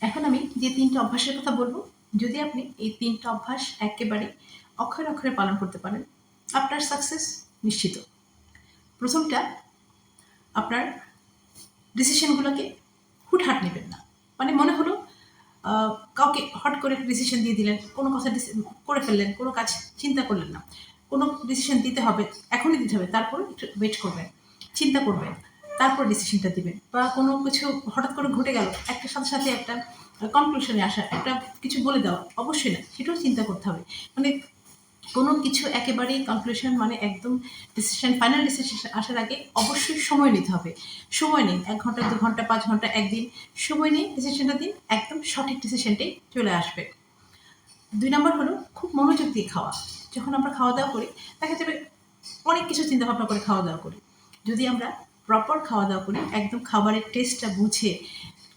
এখন আমি যে ৩ টা অভ্যাসের কথা বলব, যদি আপনি এই ৩ টা অভ্যাস একেবারে অক্ষরে, অক্ষরে পালন করতে পারেন, আপনার সাকসেস নিশ্চিত। ১ম টা, আপনার ডিসিশন গুলোকে হুটহাট নিবেন না। মানে মনে হলো কাউকে হট করে একটা ডিসিশন দিয়ে দিলেন, কোনো কথা করে ফেললেন, কোনো কাজ চিন্তা করলেন না। কোনো ডিসিশন দিতে হবে, এখনই দিতে হবে, তারপরে একটু ওয়েট করবেন, চিন্তা করবেন, তারপর ডিসিশনটা দিবেন। বা কোনো কিছু হঠাৎ করে ঘটে গেল, একটার সাথে, সাথে একটা কনক্লুশনে আসা, একটা কিছু বলে দেওয়া, অবশ্যই না, সেটাও চিন্তা করতে হবে। মানে কোনো কিছু একেবারেই কনক্লুশন মানে একদম ডিসিশন, ফাইনাল ডিসিশন আসার আগে অবশ্যই সময় নিতে হবে। সময় নিন, ১ ঘন্টা, ২ ঘন্টা, ৫ ঘন্টা, ১ দিন সময় নিয়ে ডিসিশনটা দিন, একদম সঠিক ডিসিশনটাই চলে আসবে। ২ নম্বর হলো খুব মনোযোগ দিয়ে খাওয়া। যখন আমরা খাওয়া-দাওয়া করি, দেখা যাবে অনেক কিছু চিন্তাভাবনা করে খাওয়া-দাওয়া করি। যদি আমরা প্রপার খাওয়া-দাওয়া করি, একদম খাবারের টেস্টটা বুঝে,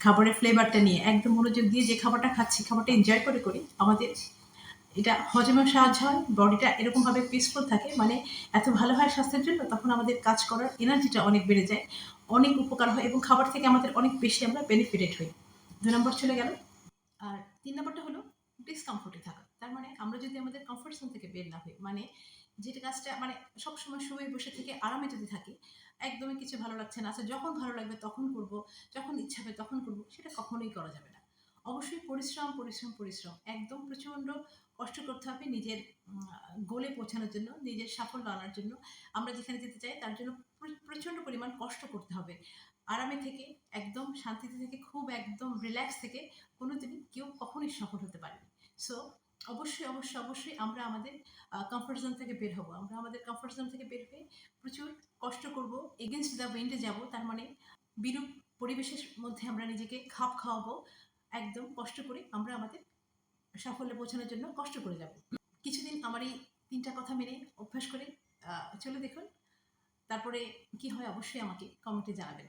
খাবারের ফ্লেভারটা নিয়ে একদম মনোযোগ দিয়ে যে খাবারটা খাচ্ছি, খাবারটা এনজয় করে করি, আমাদের এটা হজমেও সাহায্য হয়, বডিটা এরকমভাবে পিসফুল থাকে, মানে এত ভালো হয় স্বাস্থ্যের জন্য, তখন আমাদের কাজ করার এনার্জিটা অনেক বেড়ে যায়, অনেক উপকার হয় এবং খাবার থেকে আমাদের অনেক বেশি আমরা বেনিফিটেড হই। ২ নম্বর চলে গেল। আর ৩ নম্বরটা হলো ডিসকমফোর্টে থাকা। তার মানে আমরা যদি আমাদের কমফোর্ট জোন থেকে বের না হই, মানে যেটা কাজটা মানে সবসময় শুয়ে বসে থেকে আরামে যদি থাকি, একদমই কিছু ভালো লাগছে না, আচ্ছা যখন ভালো লাগবে তখন করব, যখন ইচ্ছা হবে তখন করব, সেটা কখনোই করা যাবে না। অবশ্যই পরিশ্রম, পরিশ্রম, পরিশ্রম। একদম প্রচণ্ড কষ্ট করতে হবে নিজের গোলে পৌঁছানোর জন্য, নিজের সাফল্য আনার জন্য। আমরা যেখানে যেতে চাই তার জন্য প্রচণ্ড পরিমাণ কষ্ট করতে হবে। আরামে থেকে, একদম শান্তিতে থেকে, খুব একদম রিল্যাক্স থেকে কোনোদিনই কেউ কখনোই সফল হতে পারেনি। সো অবশ্যই, অবশ্যই, অবশ্যই আমরা আমাদের কমফোর্ট জোন থেকে বের হবো। আমরা আমাদের কমফোর্ট জোন থেকে বের হয়ে প্রচুর কষ্ট করব, এগেইনস্ট দ্য উইন্ডে যাব। তার মানে বিরূপ পরিবেশের মধ্যে আমরা নিজেকে খাপ খাওয়াবো। একদম কষ্ট করে আমরা আমাদের সাফল্যে পৌঁছানোর জন্য কষ্ট করে যাব। কিছুদিন আমার এই ৩ টা কথা মেনে অভ্যাস করে চলে দেখুন। তারপরে কি হয় অবশ্যই আমাকে কমেন্টে জানাবেন।